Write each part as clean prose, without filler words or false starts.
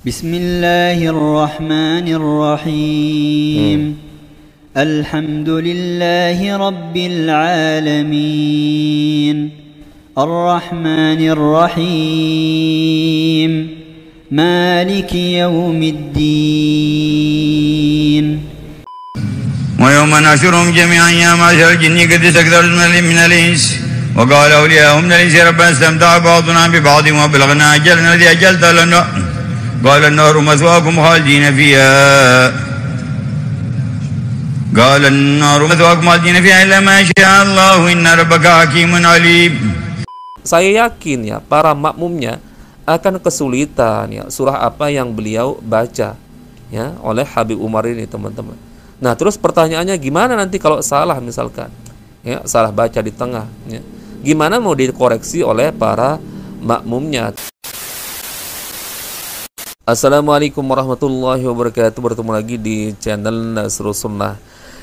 بسم الله الرحمن الرحيم الحمد لله رب العالمين الرحمن الرحيم مالك يوم الدين ويوم نحشرهم جميعا يا معشر الجن قد استكثرتم من الإنس وقال أولياؤهم من الإنس ربنا استمتع بعضنا ببعض وبلغنا أجلنا الذي أجلت لنا قال النار مثواكم خالدين فيها قال النار مثواكم خالدين فيها إلا ما شاء الله إن ربك حكيم عليم. Saya yakin ya para makmumnya akan kesulitan ya surah apa yang beliau baca ya oleh Habib Umar ini, teman-teman. Nah, terus pertanyaannya gimana nanti kalau salah, misalkan ya salah baca di tengah ya. Gimana mau dikoreksi oleh para makmumnya? Assalamualaikum warahmatullahi wabarakatuh. Bertemu lagi di channel Nasrul Sunnah.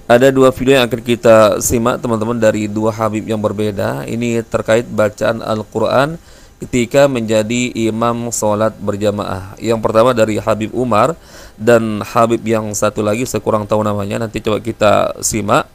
Ada dua video yang akan kita simak, teman-teman, dari dua Habib yang berbeda. Ini terkait bacaan Al-Quran ketika menjadi imam sholat berjamaah. Yang pertama dari Habib Umar, dan Habib yang satu lagi saya kurang tahu namanya, nanti coba kita simak.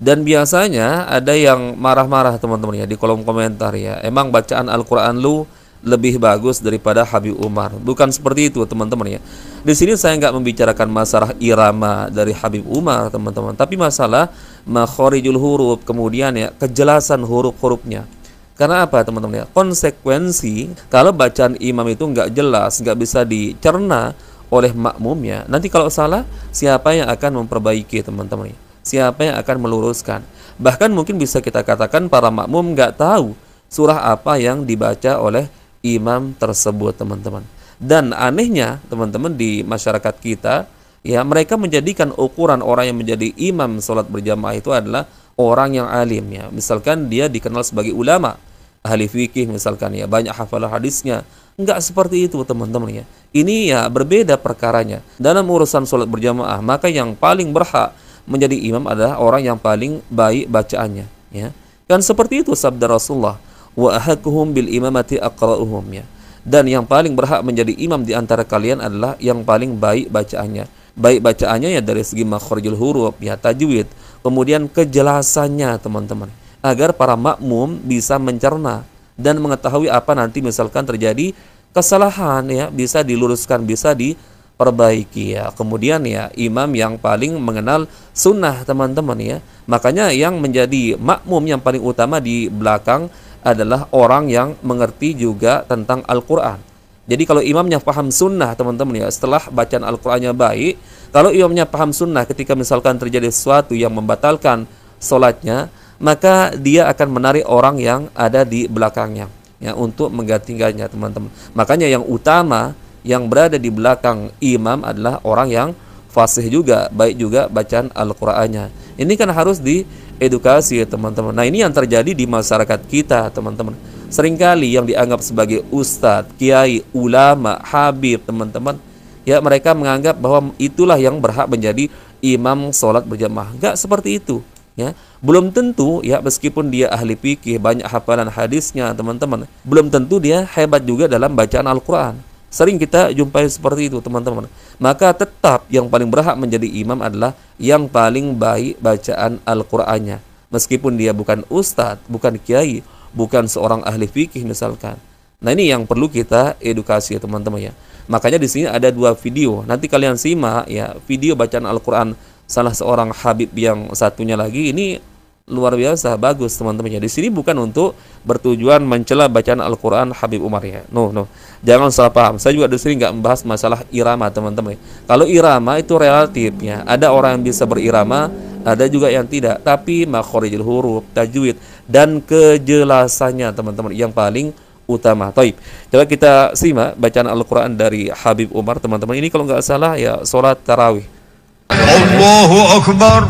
Dan biasanya ada yang marah-marah, teman-teman, ya di kolom komentar ya, emang bacaan Al-Quran lu lebih bagus daripada Habib Umar. Bukan seperti itu, teman-teman ya. Di sini saya nggak membicarakan masalah irama dari Habib Umar, teman-teman, tapi masalah makhorijul huruf, kemudian ya kejelasan huruf-hurufnya. Karena apa, teman-teman ya? Konsekuensi kalau bacaan imam itu nggak jelas, nggak bisa dicerna oleh makmumnya, nanti kalau salah, siapa yang akan memperbaiki, teman-teman ya? Siapa yang akan meluruskan? Bahkan mungkin bisa kita katakan para makmum nggak tahu surah apa yang dibaca oleh imam tersebut, teman-teman. Dan anehnya, teman-teman, di masyarakat kita ya, mereka menjadikan ukuran orang yang menjadi imam sholat berjamaah itu adalah orang yang alim ya. Misalkan dia dikenal sebagai ulama, ahli fikih misalkan ya, banyak hafalan hadisnya. Enggak seperti itu, teman-teman ya. Ini ya berbeda perkaranya. Dalam urusan sholat berjamaah, maka yang paling berhak menjadi imam adalah orang yang paling baik bacaannya ya. Kan seperti itu sabda Rasulullah, wa ahakuhum bil imamati aqra'uhum ya. Dan yang paling berhak menjadi imam di antara kalian adalah yang paling baik bacaannya. Baik bacaannya ya dari segi makhorijul huruf ya, tajwid, kemudian kejelasannya, teman-teman, agar para makmum bisa mencerna dan mengetahui apa nanti misalkan terjadi kesalahan ya, bisa diluruskan, bisa diperbaiki ya. Kemudian ya imam yang paling mengenal sunnah, teman-teman ya. Makanya yang menjadi makmum yang paling utama di belakang adalah orang yang mengerti juga tentang Al-Quran. Jadi kalau imamnya paham sunnah, teman-teman ya, setelah bacaan Al-Qurannya baik, kalau imamnya paham sunnah, ketika misalkan terjadi sesuatu yang membatalkan sholatnya, maka dia akan menarik orang yang ada di belakangnya ya, untuk menggantikannya, teman-teman. Makanya yang utama yang berada di belakang imam adalah orang yang fasih juga, baik juga bacaan Al-Qur'annya. Ini kan harus diedukasi, teman-teman. Nah, ini yang terjadi di masyarakat kita, teman-teman. Seringkali yang dianggap sebagai ustadz, kiai, ulama, habib, teman-teman, ya mereka menganggap bahwa itulah yang berhak menjadi imam sholat berjamaah. Enggak seperti itu ya. Belum tentu ya, meskipun dia ahli fikih, banyak hafalan hadisnya, teman-teman, belum tentu dia hebat juga dalam bacaan Al-Quran. Sering kita jumpai seperti itu, teman-teman. Maka tetap yang paling berhak menjadi imam adalah yang paling baik bacaan Al-Qur'annya. Meskipun dia bukan ustadz, bukan kiai, bukan seorang ahli fikih misalkan. Nah, ini yang perlu kita edukasi, teman-teman ya. Makanya di sini ada dua video. Nanti kalian simak ya, video bacaan Al-Qur'an salah seorang habib yang satunya lagi. Ini luar biasa bagus, teman-teman ya. Di sini bukan untuk bertujuan mencela bacaan Al-Quran Habib Umar ya. No. Jangan salah paham. Saya juga di sini nggak membahas masalah irama, teman-teman. Kalau irama itu relatif ya. Ada orang yang bisa berirama, ada juga yang tidak. Tapi makhorijul huruf, tajwid, dan kejelasannya, teman-teman, yang paling utama. Taib. Coba kita simak bacaan Al-Quran dari Habib Umar, teman-teman. Ini kalau nggak salah ya sholat tarawih. Allahu Akbar.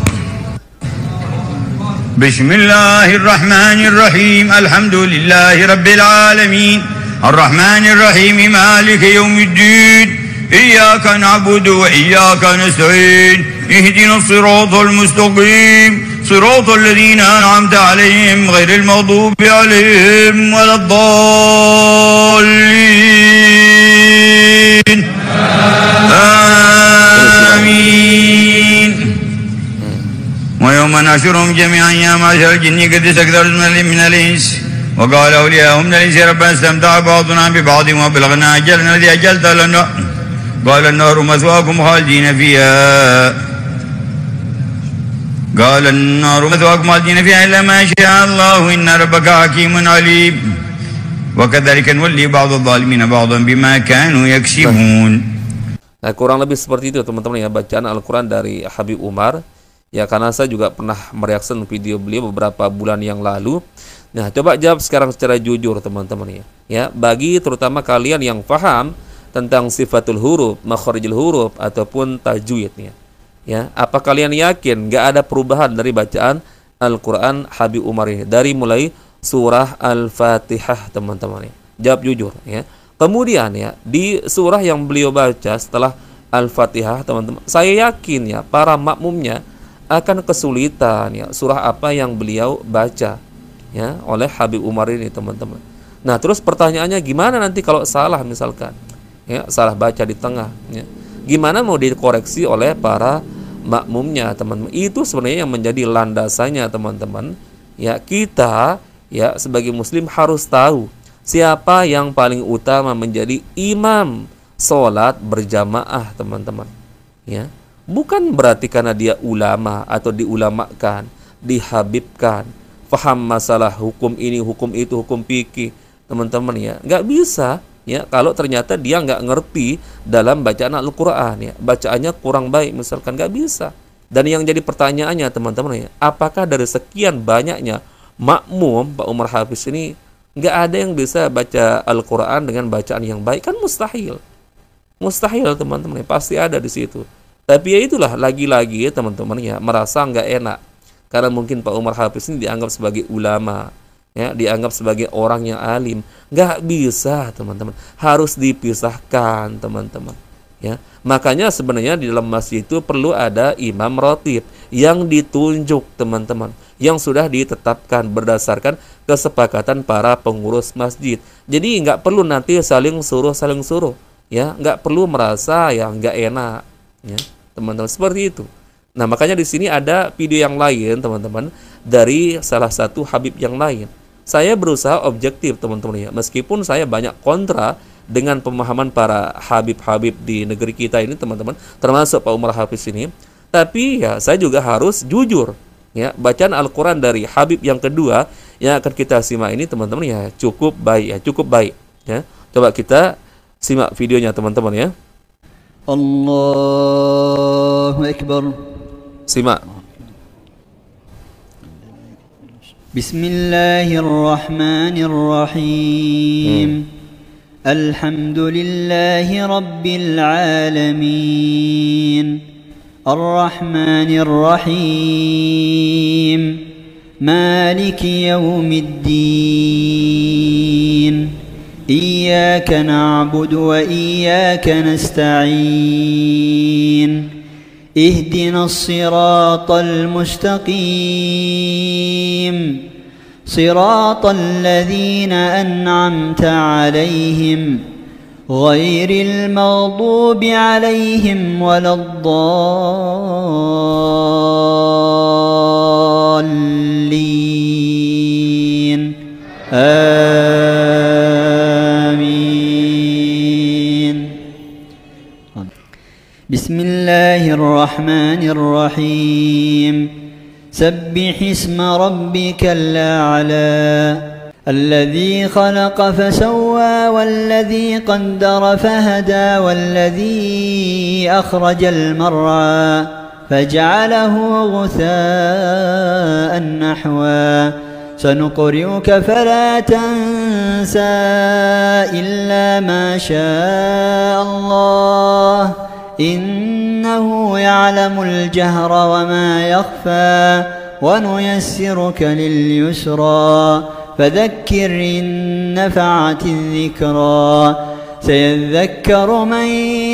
Bismillahirrahmanirrahim. Alhamdulillahi Rabbil alamin. Ar-Rahmanirrahim. Maliki yawmiddin. Iyyaka na'budu wa iyyaka nasta'in. Ihdinas siratal mustaqim. Siratal ladzina an'amta 'alaihim ghairil maghdubi 'alaihim waladdallin. نحشرهم جميعا يا معشر الجن قد استكثرتم من الإنس وقال أولياؤهم من الإنس ربنا استمتع بعضنا ببعض وبلغنا أجلنا الذي أجلت لنا قال النار مثواكم خالدين فيها قال النار مثواكم خالدين فيها إلا ما شاء الله إن ربك حكيم عليم وكذلك نولي بعض الظالمين بعضا بما كانوا يكسبون. Nah, kurang lebih seperti itu teman-teman ya, bacaan Al-Quran dari Habib Umar. Ya, karena saya juga pernah mereaction video beliau beberapa bulan yang lalu. Nah, coba jawab sekarang secara jujur teman-teman ya. Ya, bagi terutama kalian yang paham tentang sifatul huruf, makharijul huruf ataupun tajwidnya. Ya, apa kalian yakin nggak ada perubahan dari bacaan Al-Quran Habib Umar ini dari mulai surah Al-Fatihah teman-teman ya? Jawab jujur ya. Kemudian ya, di surah yang beliau baca setelah Al-Fatihah teman-teman, saya yakin ya para makmumnya akan kesulitan ya surah apa yang beliau baca ya oleh Habib Umar ini teman-teman. Nah, terus pertanyaannya gimana nanti kalau salah misalkan ya, salah baca di tengah ya. Gimana mau dikoreksi oleh para makmumnya teman-teman? Itu sebenarnya yang menjadi landasannya teman-teman. Ya, kita ya sebagai muslim harus tahu siapa yang paling utama menjadi imam sholat berjamaah teman-teman ya. Bukan berarti karena dia ulama atau diulamakan, dihabibkan, paham masalah hukum ini, hukum itu, hukum fikih teman-teman ya. Nggak bisa ya kalau ternyata dia nggak ngerti dalam bacaan Al-Quran ya, bacaannya kurang baik misalkan, nggak bisa. Dan yang jadi pertanyaannya teman-teman ya, apakah dari sekian banyaknya makmum Pak Umar Hafiz ini nggak ada yang bisa baca Al-Quran dengan bacaan yang baik? Kan mustahil. Mustahil teman-teman, pasti ada di situ. Tapi ya itulah, lagi-lagi ya teman-teman ya, merasa nggak enak. Karena mungkin Pak Umar Hafiz ini dianggap sebagai ulama, ya, dianggap sebagai orang yang alim. Nggak bisa teman-teman, harus dipisahkan teman-teman. Ya, makanya sebenarnya di dalam masjid itu perlu ada imam ratib yang ditunjuk teman-teman, yang sudah ditetapkan berdasarkan kesepakatan para pengurus masjid. Jadi nggak perlu nanti saling suruh ya, nggak perlu merasa yang nggak enak ya teman-teman, seperti itu. Nah, makanya di sini ada video yang lain teman-teman dari salah satu habib yang lain. Saya berusaha objektif teman-teman ya, meskipun saya banyak kontra dengan pemahaman para habib-habib di negeri kita ini teman-teman, termasuk Pak Umar Hafiz ini. Tapi ya saya juga harus jujur ya, bacaan Al-Quran dari habib yang kedua yang akan kita simak ini teman-teman ya cukup baik ya. Coba kita simak videonya teman-teman ya. Allahu Akbar. Simak. Bismillahirrahmanirrahim. Alhamdulillahi Rabbil Alamin. Ar-Rahmanir Rahim. Maliki Yawmiddin. إياك نعبد وإياك نستعين اهدنا الصراط المستقيم صراط الذين أنعمت عليهم غير المغضوب عليهم ولا الضالين بسم الله الرحمن الرحيم سبح اسم ربك الأعلى الذي خلق فسوى والذي قدر فهدى والذي أخرج المرعى فجعله غثاء نحوا سنقرئك فلا تنسى إلا ما شاء الله إنه يعلم الجهر وما يخفى ونيسرك لليسرى فذكر إن نفعت الذكرى سيذكر من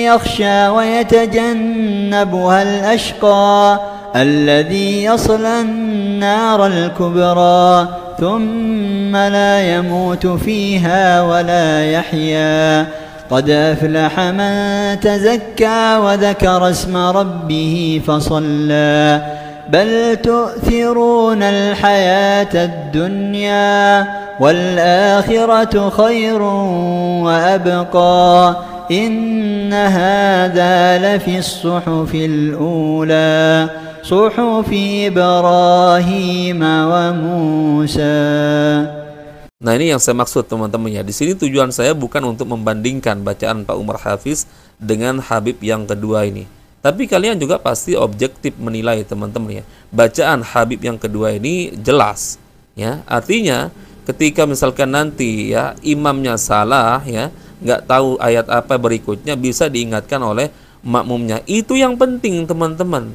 يخشى ويتجنبها الأشقى الذي يصلى النار الكبرى ثم لا يموت فيها ولا يحيا قد أفلح من تزكى وذكر اسم ربه فصلى بل تؤثرون الحياة الدنيا والآخرة خير وأبقى إن هذا لفي الصحف الأولى صحف إبراهيم وموسى. Nah, ini yang saya maksud teman-teman ya. Di sini tujuan saya bukan untuk membandingkan bacaan Pak Umar Hafiz dengan Habib yang kedua ini. Tapi kalian juga pasti objektif menilai teman-teman ya. Bacaan Habib yang kedua ini jelas ya. Artinya ketika misalkan nanti ya imamnya salah ya, nggak tahu ayat apa berikutnya, bisa diingatkan oleh makmumnya. Itu yang penting teman-teman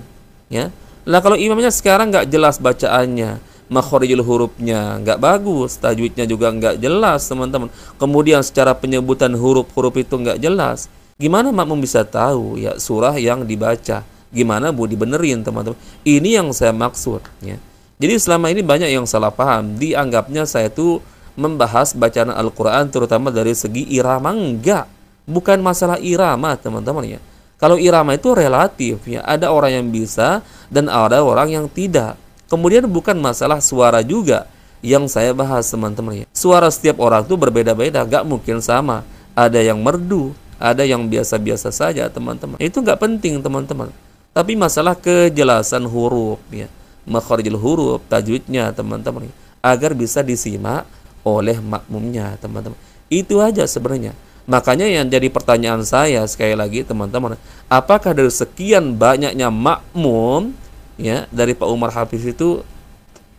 ya. Lah kalau imamnya sekarang nggak jelas bacaannya, makhorijul hurufnya nggak bagus, tajwidnya juga nggak jelas teman-teman, kemudian secara penyebutan huruf-huruf itu nggak jelas, gimana makmum bisa tahu ya surah yang dibaca? Gimana bu dibenerin teman-teman? Ini yang saya maksud ya. Jadi selama ini banyak yang salah paham, dianggapnya saya tuh membahas bacaan Al-Quran terutama dari segi irama. Enggak, bukan masalah irama teman-teman ya. Kalau irama itu relatif ya, ada orang yang bisa dan ada orang yang tidak. Kemudian bukan masalah suara juga yang saya bahas teman-teman ya. Suara setiap orang tuh berbeda-beda, gak mungkin sama. Ada yang merdu, ada yang biasa-biasa saja teman-teman. Itu gak penting teman-teman. Tapi masalah kejelasan huruf ya, makharijul huruf, tajwidnya teman-teman ya, agar bisa disimak oleh makmumnya teman-teman. Itu aja sebenarnya. Makanya yang jadi pertanyaan saya sekali lagi teman-teman, apakah dari sekian banyaknya makmum ya dari Pak Umar Hafiz itu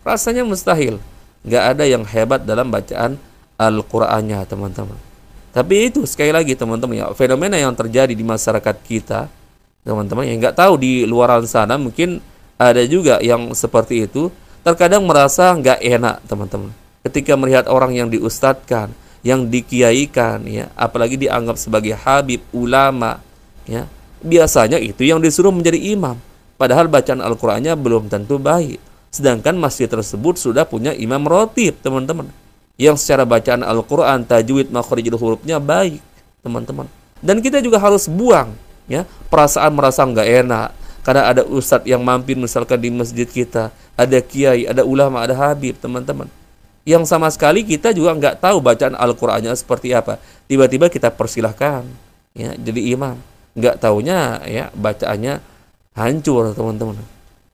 rasanya mustahil nggak ada yang hebat dalam bacaan Al-Qur'annya teman-teman. Tapi itu sekali lagi teman-teman ya, fenomena yang terjadi di masyarakat kita teman-teman yang nggak tahu di luaran sana, mungkin ada juga yang seperti itu, terkadang merasa nggak enak teman-teman ketika melihat orang yang diustadkan, yang dikiaikan ya, apalagi dianggap sebagai habib, ulama ya, biasanya itu yang disuruh menjadi imam, padahal bacaan Al-Qur'annya belum tentu baik, sedangkan masjid tersebut sudah punya imam rotib teman-teman yang secara bacaan Al-Qur'an, tajwid, makharijul hurufnya baik teman-teman. Dan kita juga harus buang ya perasaan merasa nggak enak karena ada ustadz yang mampir misalkan di masjid kita, ada kiai, ada ulama, ada habib teman-teman, yang sama sekali kita juga nggak tahu bacaan Al-Qur'annya seperti apa. Tiba-tiba kita persilahkan ya jadi imam, nggak taunya ya bacaannya hancur teman-teman.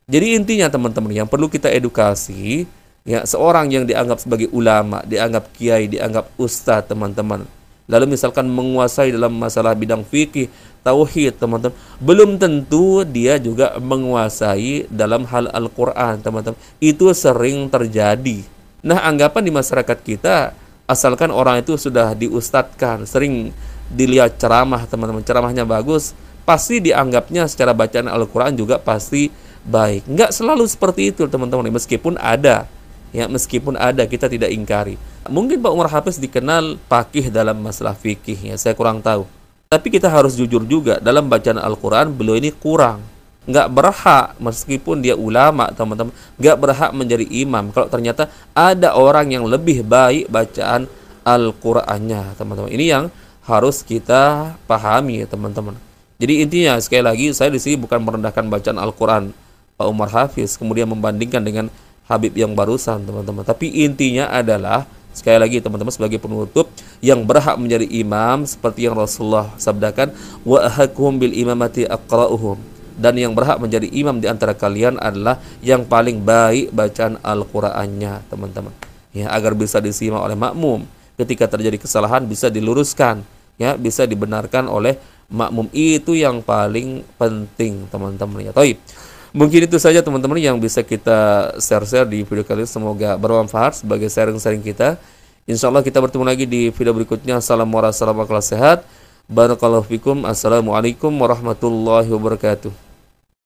Jadi intinya teman-teman yang perlu kita edukasi ya, seorang yang dianggap sebagai ulama, dianggap kiai, dianggap ustadz teman-teman, lalu misalkan menguasai dalam masalah bidang fikih, tauhid teman-teman, belum tentu dia juga menguasai dalam hal Al-Qur'an teman-teman. Itu sering terjadi. Nah, anggapan di masyarakat kita, asalkan orang itu sudah diustadkan, sering dilihat ceramah teman-teman, ceramahnya bagus, pasti dianggapnya secara bacaan Al-Qur'an juga pasti baik. Enggak selalu seperti itu teman-teman, meskipun ada ya, meskipun ada, kita tidak ingkari. Mungkin Pak Umar Hafiz dikenal faqih dalam masalah fikih ya, saya kurang tahu. Tapi kita harus jujur juga, dalam bacaan Al-Qur'an beliau ini kurang. Nggak berhak, meskipun dia ulama teman-teman, nggak berhak menjadi imam kalau ternyata ada orang yang lebih baik bacaan Al-Qur'annya teman-teman. Ini yang harus kita pahami teman-teman. Jadi intinya sekali lagi, saya di sini bukan merendahkan bacaan Al-Qur'an Pak Umar Hafiz kemudian membandingkan dengan Habib yang barusan teman-teman. Tapi intinya adalah sekali lagi teman-teman, sebagai penutup, yang berhak menjadi imam seperti yang Rasulullah sabdakan, wa ahaqhum bil imamati aqra'uhum, dan yang berhak menjadi imam di antara kalian adalah yang paling baik bacaan Al-Qur'annya teman-teman. Ya, agar bisa disimak oleh makmum. Ketika terjadi kesalahan bisa diluruskan, ya, bisa dibenarkan oleh makmum. Itu yang paling penting teman-teman ya. Taib. Mungkin itu saja teman-teman yang bisa kita share-share di video kali ini. Semoga bermanfaat sebagai sharing-sharing kita. Insya Allah kita bertemu lagi di video berikutnya. Assalamualaikum warahmatullahi wabarakatuh. Barakallahu fikum. Assalamualaikum warahmatullahi wabarakatuh.